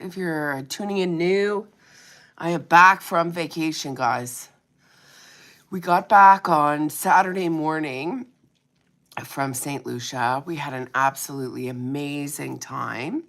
If you're tuning in new, I am back from vacation, guys. We got back on Saturday morning from St. Lucia. We had an absolutely amazing time.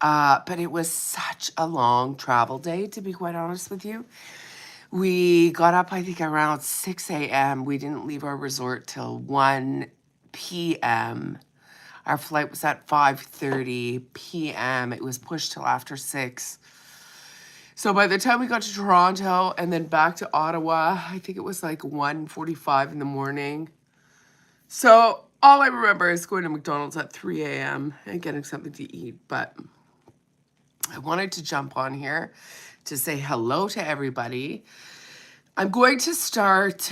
But it was such a long travel day, to be quite honest with you. We got up, I think, around 6 a.m. We didn't leave our resort till 1 p.m. Our flight was at 5:30 p.m. It was pushed till after 6. So by the time we got to Toronto and then back to Ottawa, I think it was like 1:45 in the morning. So all I remember is going to McDonald's at 3 a.m. and getting something to eat. But I wanted to jump on here to say hello to everybody. I'm going to start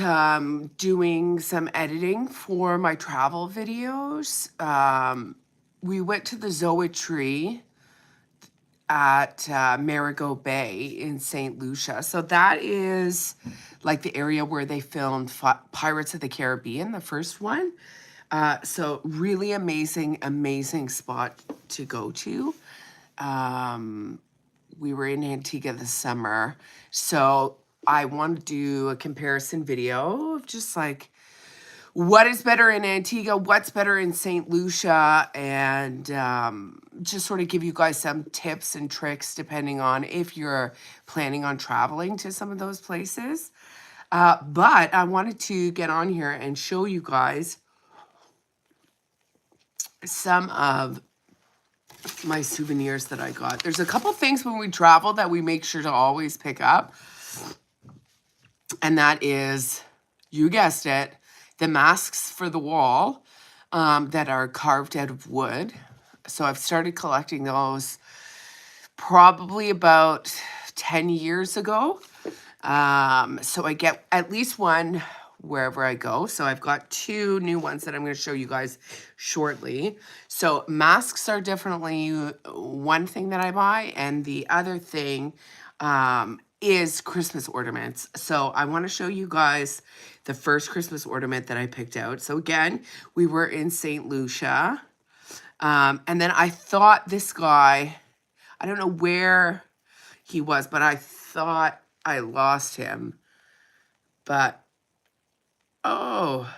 doing some editing for my travel videos. We went to the Zoetree at Marigot Bay in St. Lucia. So that is like the area where they filmed Pirates of the Caribbean, the first one. So really amazing spot to go to. We were in Antigua this summer. So I want to do a comparison video of just like what is better in Antigua, what's better in St. Lucia, and just sort of give you guys some tips and tricks depending on if you're planning on traveling to some of those places. But I wanted to get on here and show you guys some of my souvenirs that I got. There's a couple things when we travel that we make sure to always pick up. And that is, you guessed it, the masks for the wall that are carved out of wood. So I've started collecting those probably about 10 years ago. So I get at least one wherever I go. So I've got 2 new ones that I'm going to show you guys shortly. So masks are definitely one thing that I buy. And the other thing is Christmas ornaments. So I want to show you guys the first Christmas ornament that I picked out. So again, we were in St. Lucia. And then I thought this guy, I don't know where he was, but I thought I lost him. But, oh,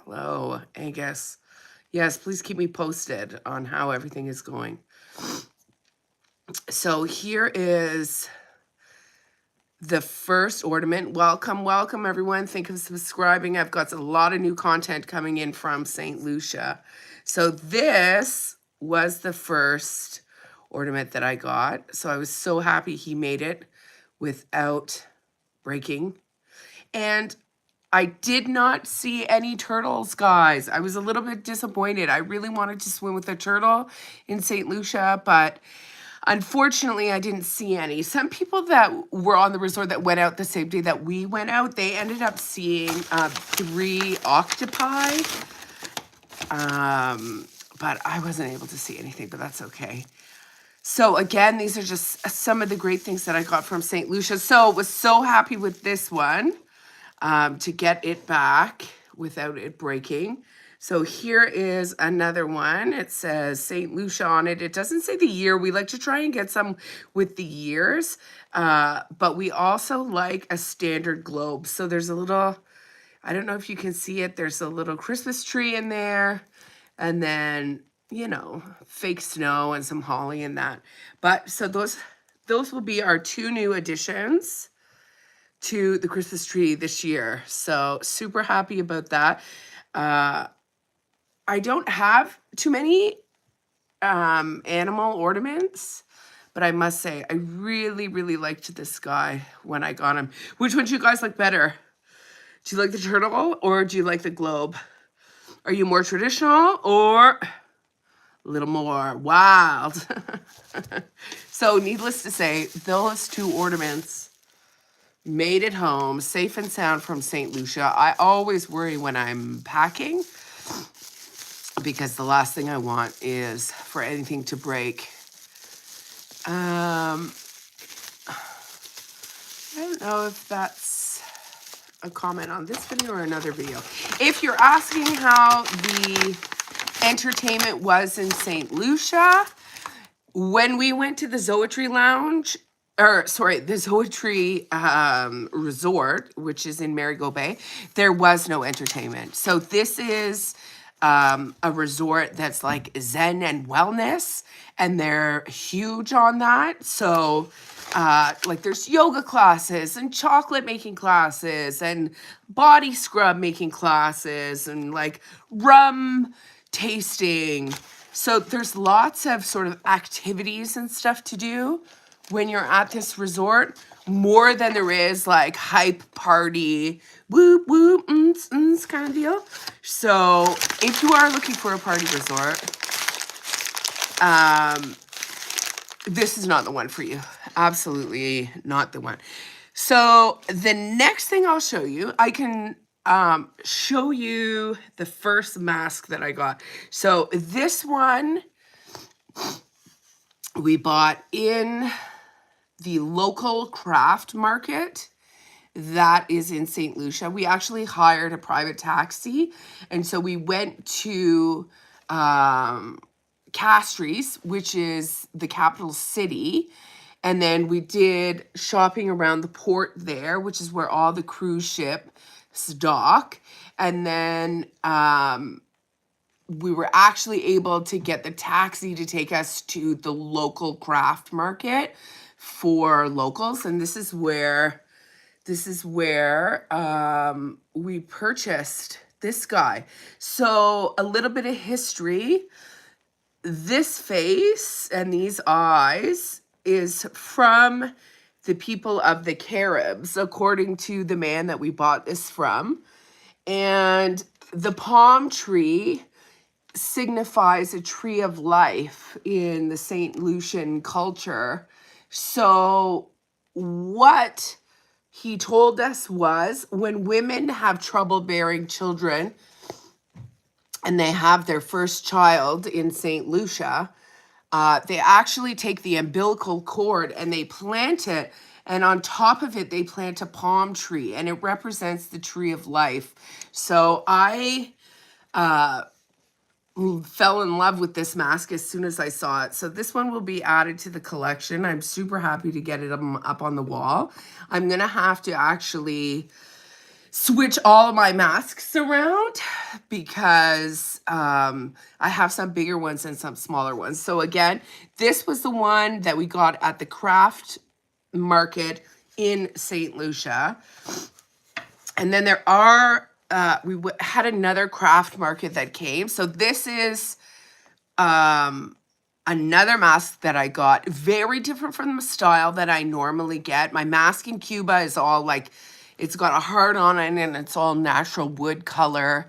hello, Angus. Yes, please keep me posted on how everything is going. So here is the first ornament. Welcome everyone. Think of subscribing. I've got a lot of new content coming in from St. Lucia. So this was the first ornament that I got. So I was so happy he made it without breaking. And I did not see any turtles, guys. I was a little bit disappointed. I really wanted to swim with a turtle in St. Lucia, but unfortunately, I didn't see any. Some people that were on the resort that went out the same day that we went out, they ended up seeing 3 octopi. But I wasn't able to see anything, but that's okay. So again, these are just some of the great things that I got from St. Lucia. So was so happy with this one to get it back without it breaking. So here is another one. It says St. Lucia on it. It doesn't say the year. We like to try and get some with the years, but we also like a standard globe. So there's a little, I don't know if you can see it. There's a little Christmas tree in there, and then, you know, fake snow and some holly and that. But so those will be our 2 new additions to the Christmas tree this year. So super happy about that. I don't have too many animal ornaments, but I must say I really liked this guy when I got him. Which one do you guys like better? Do you like the turtle or do you like the globe? Are you more traditional or a little more wild? So needless to say, those 2 ornaments made it home safe and sound from St. Lucia. I always worry when I'm packing because the last thing I want is for anything to break. I don't know if that's a comment on this video or another video. If you're asking how the entertainment was in St. Lucia, When we went to the Zoetry Lounge, or sorry, the Zoetry Resort, which is in Marigot Bay, there was no entertainment. So this is a resort that's like Zen and wellness, and they're huge on that. So like there's yoga classes and chocolate making classes and body scrub making classes and like rum tasting. So there's lots of sort of activities and stuff to do when you're at this resort, more than there is like hype party, whoop whoop, kind of deal. So if you are looking for a party resort, this is not the one for you. Absolutely not the one. So the next thing I'll show you, I can show you the first mask that I got. So this one we bought in the local craft market that is in St. Lucia. We actually hired a private taxi, and so we went to Castries, which is the capital city, and then we did shopping around the port there, which is where all the cruise ships dock, and then we were actually able to get the taxi to take us to the local craft market for locals, and this is where we purchased this guy. So a little bit of history. This face and these eyes is from the people of the Caribs, according to the man that we bought this from. And the palm tree signifies a tree of life in the St. Lucian culture. So what he told us was when women have trouble bearing children and they have their first child in St. Lucia, they actually take the umbilical cord and they plant it, and on top of it they plant a palm tree, and it represents the tree of life. So I fell in love with this mask as soon as I saw it. So this one will be added to the collection. I'm super happy to get it up on the wall. I'm gonna have to actually switch all of my masks around because I have some bigger ones and some smaller ones. So again, this was the one that we got at the craft market in St. Lucia. And then there are, had another craft market that came. So this is another mask that I got, very different from the style that I normally get. My mask in Cuba is all like, it's got a heart on it and it's all natural wood color.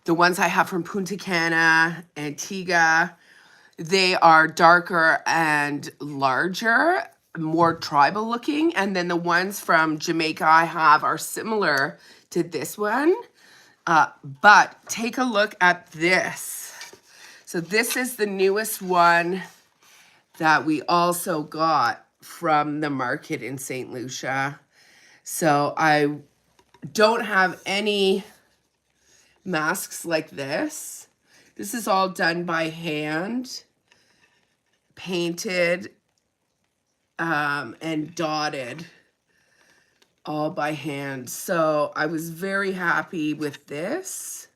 The ones I have from Punta Cana, Antigua, they are darker and larger, more tribal looking. And then the ones from Jamaica I have are similar to this one. But take a look at this. So this is the newest one that we also got from the market in St. Lucia. So I don't have any masks like this. This is all done by hand, painted, and dotted, all by hand. So I was very happy with this.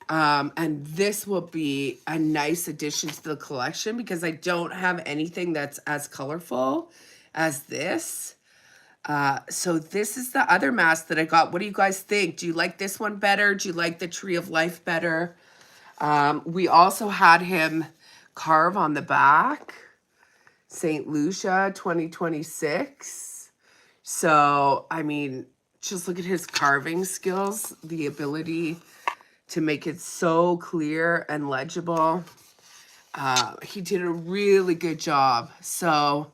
And this will be a nice addition to the collection because I don't have anything that's as colorful as this. So this is the other mask that I got. What do you guys think? Do you like this one better? Do you like the Tree of Life better? We also had him carve on the back, St. Lucia 2026. So, I mean, just look at his carving skills, the ability to make it so clear and legible. He did a really good job. So,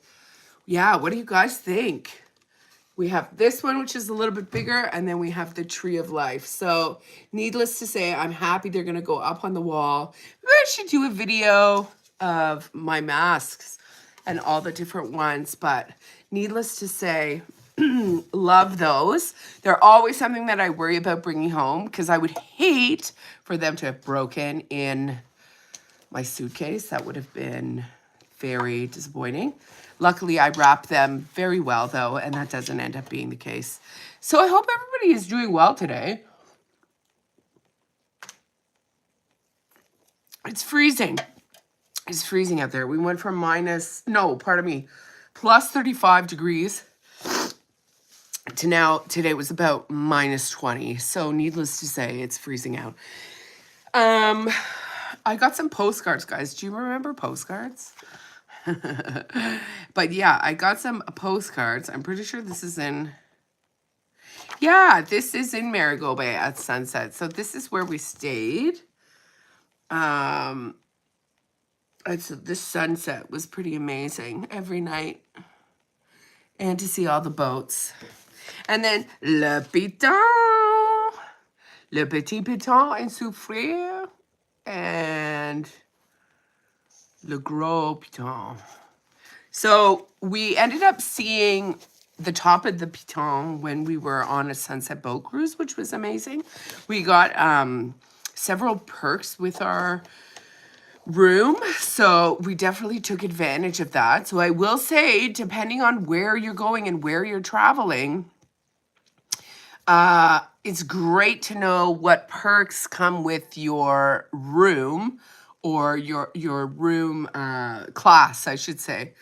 yeah, what do you guys think? We have this one, which is a little bit bigger, and then we have the Tree of Life. So, needless to say, I'm happy they're going to go up on the wall. Maybe I should do a video of my masks and all the different ones, but needless to say, love those. They're always something that I worry about bringing home because I would hate for them to have broken in my suitcase. That would have been very disappointing. Luckily, I wrapped them very well, though, and that doesn't end up being the case. So I hope everybody is doing well today. It's freezing. It's freezing out there. We went from plus 35 degrees to now, today was about minus 20. So needless to say, it's freezing out. I got some postcards, guys. Do you remember postcards? But yeah, I got some postcards. I'm pretty sure this is in... Yeah, this is in Marigot Bay at sunset. So this is where we stayed. This sunset was pretty amazing every night. And to see all the boats. And then Le Piton, Le Petit Piton and Souffrir, and Le Gros Piton. So we ended up seeing the top of the Piton when we were on a sunset boat cruise, which was amazing. We got several perks with our room, so we definitely took advantage of that. So I will say, depending on where you're going and where you're traveling, it's great to know what perks come with your room, or your room class, I should say.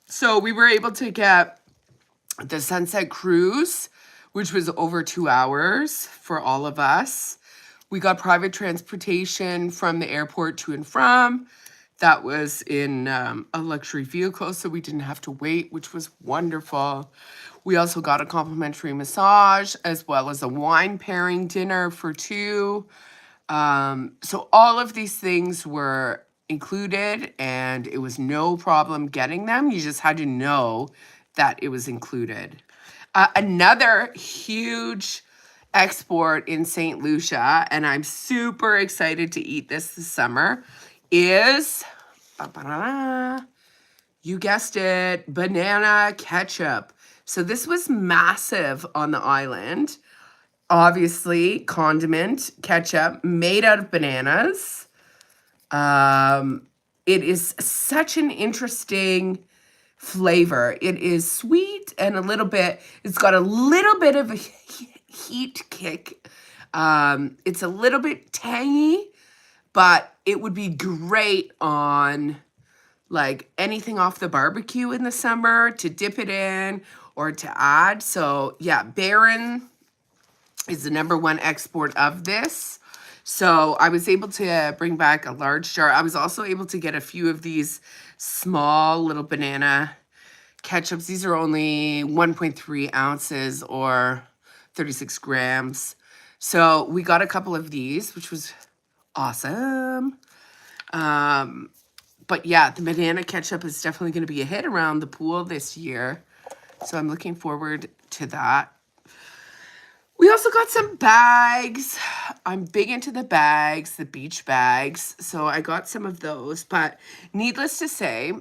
So we were able to get the sunset cruise, which was over 2 hours for all of us. We got private transportation from the airport to and from. That was in a luxury vehicle, so we didn't have to wait, which was wonderful. We also got a complimentary massage, as well as a wine pairing dinner for 2. So all of these things were included, and it was no problem getting them. You just had to know that it was included. Another huge export in St. Lucia, and I'm super excited to eat this summer, is, you guessed it, banana ketchup. So this was massive on the island. Obviously, condiment ketchup made out of bananas. It is such an interesting flavor. It is sweet and it's got a little bit of a heat kick. It's a little bit tangy, but it would be great on like anything off the barbecue in the summer to dip it in or to add. So yeah, Barron is the #1 export of this. So I was able to bring back a large jar. I was also able to get a few of these small little banana ketchups. These are only 1.3 ounces or 36 grams. So we got a couple of these, which was awesome. But yeah, the banana ketchup is definitely going to be a hit around the pool this year. So I'm looking forward to that. We also got some bags. I'm big into the bags, the beach bags. So I got some of those. But needless to say,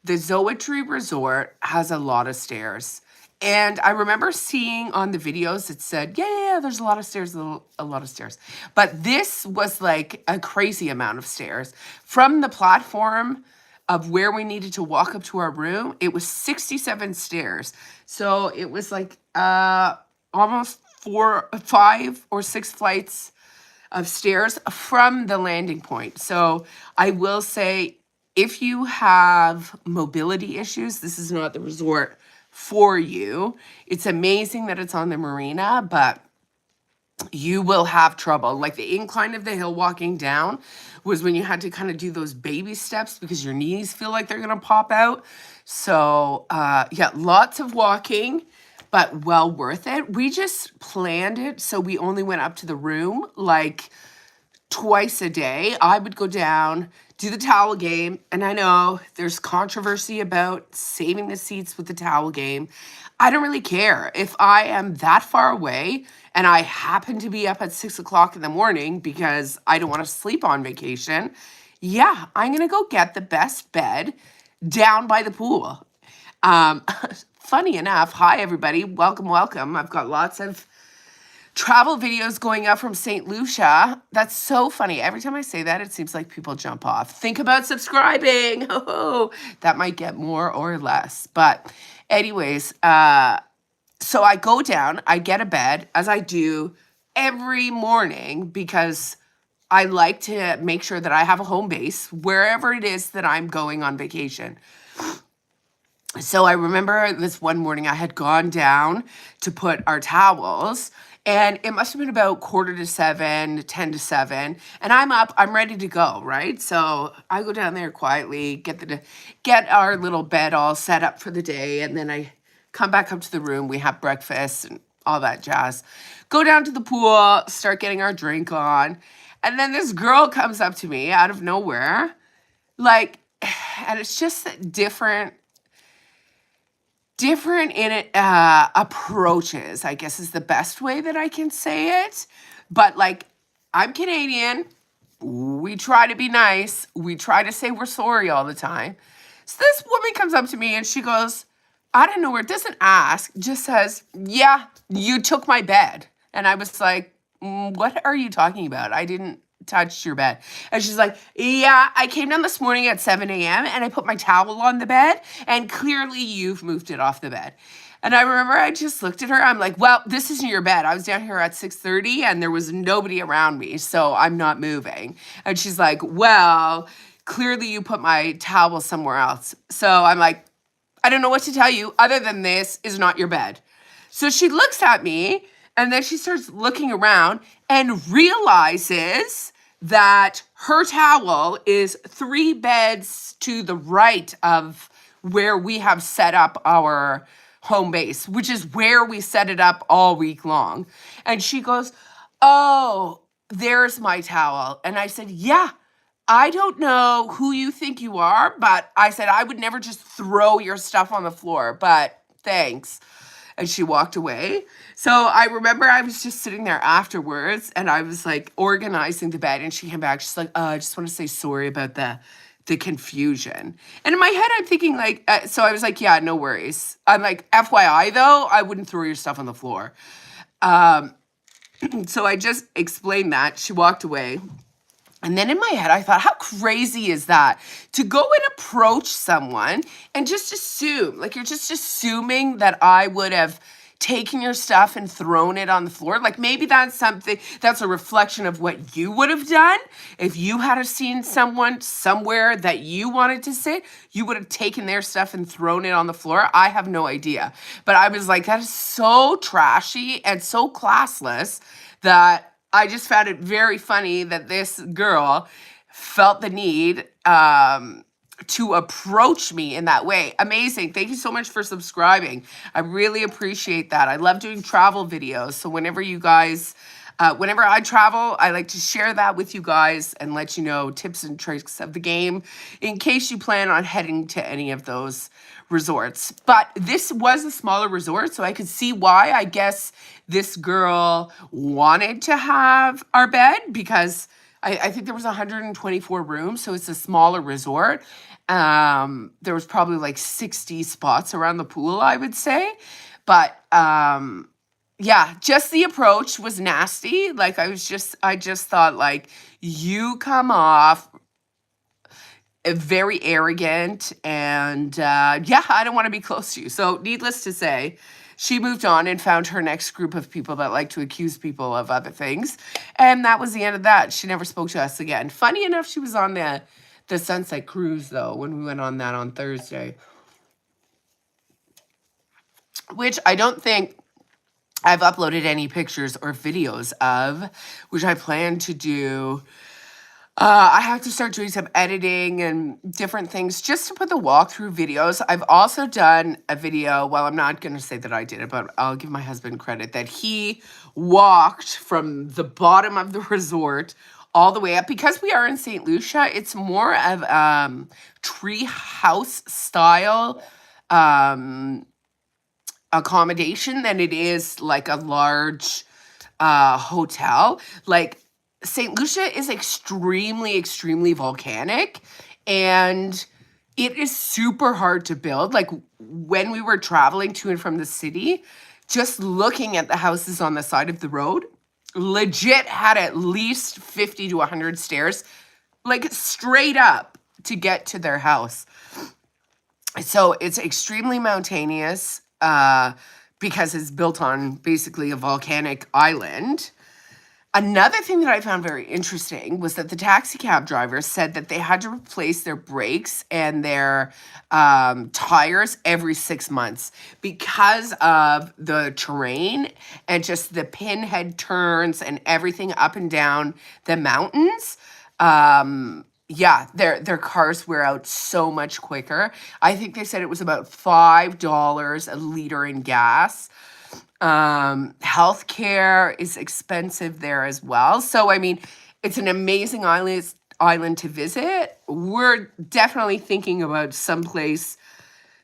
the Zoetry Resort has a lot of stairs. And I remember seeing on the videos it said, yeah, there's a lot of stairs, a lot of stairs. But this was like a crazy amount of stairs. From the platform of where we needed to walk up to our room, it was 67 stairs. So it was like almost 5 or 6 flights of stairs from the landing point. So I will say, if you have mobility issues, this is not the resort for you. It's amazing that it's on the marina, but you will have trouble. Like the incline of the hill walking down was when you had to kind of do those baby steps because your knees feel like they're going to pop out. So yeah, lots of walking, but well worth it. We just planned it so we only went up to the room like twice a day. I would go down, do the towel game, and I know there's controversy about saving the seats with the towel game. I don't really care. If I am that far away and I happen to be up at 6 o'clock in the morning because I don't want to sleep on vacation, yeah, I'm going to go get the best bed down by the pool. Funny enough, hi everybody, welcome. I've got lots of travel videos going up from St. Lucia. That's so funny. Every time I say that, it seems like people jump off. Think about subscribing. Oh, that might get more or less. But anyways, so I go down, I get a bed, as I do every morning, because I like to make sure that I have a home base wherever it is that I'm going on vacation. So I remember this one morning I had gone down to put our towels, and it must have been about 6:45, 10 to 7, and I'm up, I'm ready to go, right? So I go down there quietly, get our little bed all set up for the day, and then I come back up to the room, we have breakfast and all that jazz. Go down to the pool, start getting our drink on, and then this girl comes up to me out of nowhere, like, and it's just different in it approaches, I guess is the best way that I can say it. But like, I'm Canadian, we try to be nice, we try to say we're sorry all the time. So this woman comes up to me and she goes, I don't know where, it doesn't ask, just says, yeah, you took my bed. And I was like, what are you talking about? I didn't touch your bed. And she's like, yeah, I came down this morning at 7 a.m. and I put my towel on the bed, and clearly you've moved it off the bed. And I remember I just looked at her. I'm like, well, this isn't your bed. I was down here at 6:30 and there was nobody around me, so I'm not moving. And she's like, well, clearly you put my towel somewhere else. So I'm like, I don't know what to tell you other than this is not your bed. So she looks at me and then she starts looking around and realizes that her towel is 3 beds to the right of where we have set up our home base, which is where we set it up all week long. And she goes, oh, there's my towel. And I said, yeah, I don't know who you think you are, but I said, I would never just throw your stuff on the floor, but thanks. And she walked away. So I remember I was just sitting there afterwards and I was like organizing the bed, and she came back. She's like, I just want to say sorry about the confusion. And in my head, I'm thinking like, so I was like, yeah, no worries. I'm like, FYI though, I wouldn't throw your stuff on the floor. So I just explained that. She walked away. And then in my head, I thought, how crazy is that? To go and approach someone and just assume, like you're just assuming that I would have taken your stuff and thrown it on the floor. Like maybe that's something, that's a reflection of what you would have done. If you had seen someone somewhere that you wanted to sit, you would have taken their stuff and thrown it on the floor. I have no idea. But I was like, that is so trashy and so classless that I just found it very funny that this girl felt the need to approach me in that way. Amazing. Thank you so much for subscribing. I really appreciate that. I love doing travel videos. So whenever you guys, whenever I travel, I like to share that with you guys and let you know tips and tricks of the game in case you plan on heading to any of those resorts. But this was a smaller resort, so I could see why. I guess this girl wanted to have our bed because I think there was 124 rooms, so it's a smaller resort. There was probably like 60 spots around the pool, I would say. But yeah, just the approach was nasty. Like I just thought like, you come off very arrogant, and yeah, I don't want to be close to you. So needless to say, she moved on and found her next group of people that like to accuse people of other things. And that was the end of that. She never spoke to us again. Funny enough, she was on the Sunset Cruise, though, when we went on that on Thursday. Which I don't think I've uploaded any pictures or videos of, which I plan to do. I have to start doing some editing and different things just to put the walkthrough videos. I've also done a video, well, I'm not going to say that I did it, but I'll give my husband credit that he walked from the bottom of the resort all the way up. Because we are in St. Lucia, it's more of tree house style accommodation than it is like a large hotel. Like, St. Lucia is extremely, extremely volcanic, and it is super hard to build. Like when we were traveling to and from the city, just looking at the houses on the side of the road, legit had at least 50 to 100 stairs, like straight up to get to their house. So it's extremely mountainous because it's built on basically a volcanic island. Another thing that I found very interesting was that the taxi cab drivers said that they had to replace their brakes and their tires every 6 months because of the terrain and just the pinhead turns and everything up and down the mountains. Yeah, their cars wear out so much quicker. I think they said it was about $5 a liter in gas. Healthcare is expensive there as well. So, I mean, it's an amazing island to visit. We're definitely thinking about someplace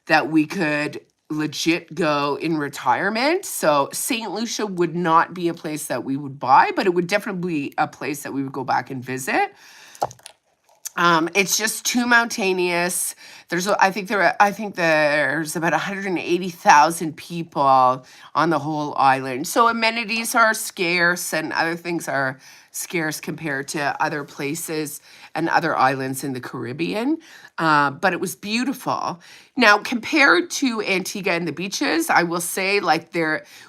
that we could legit go in retirement. So St. Lucia would not be a place that we would buy, but it would definitely be a place that we would go back and visit. It's just too mountainous. I think there's about 180,000 people on the whole island. So amenities are scarce and other things are scarce compared to other places and other islands in the Caribbean. But it was beautiful. Now, compared to Antigua and the beaches, I will say, like,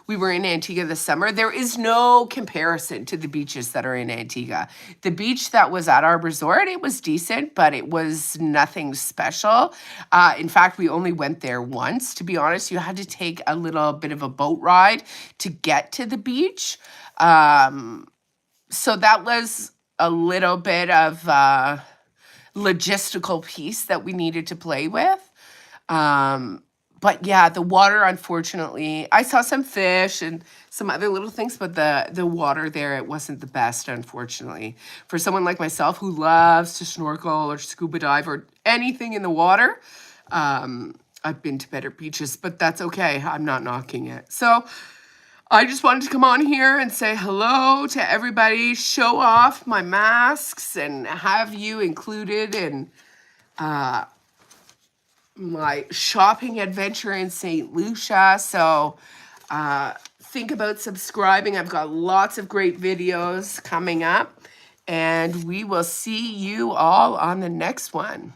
we were in Antigua this summer. There is no comparison to the beaches that are in Antigua. The beach that was at our resort, it was decent, but it was nothing special. In fact, we only went there once, to be honest. You had to take a little bit of a boat ride to get to the beach. So that was a little bit of logistical piece that we needed to play with. But yeah, the water, unfortunately, I saw some fish and some other little things, but the water there, it wasn't the best, unfortunately. For someone like myself who loves to snorkel or scuba dive or anything in the water, I've been to better beaches, but that's okay. I'm not knocking it. So I just wanted to come on here and say hello to everybody, show off my masks, and have you included in my shopping adventure in St. Lucia. So think about subscribing. I've got lots of great videos coming up, and we will see you all on the next one.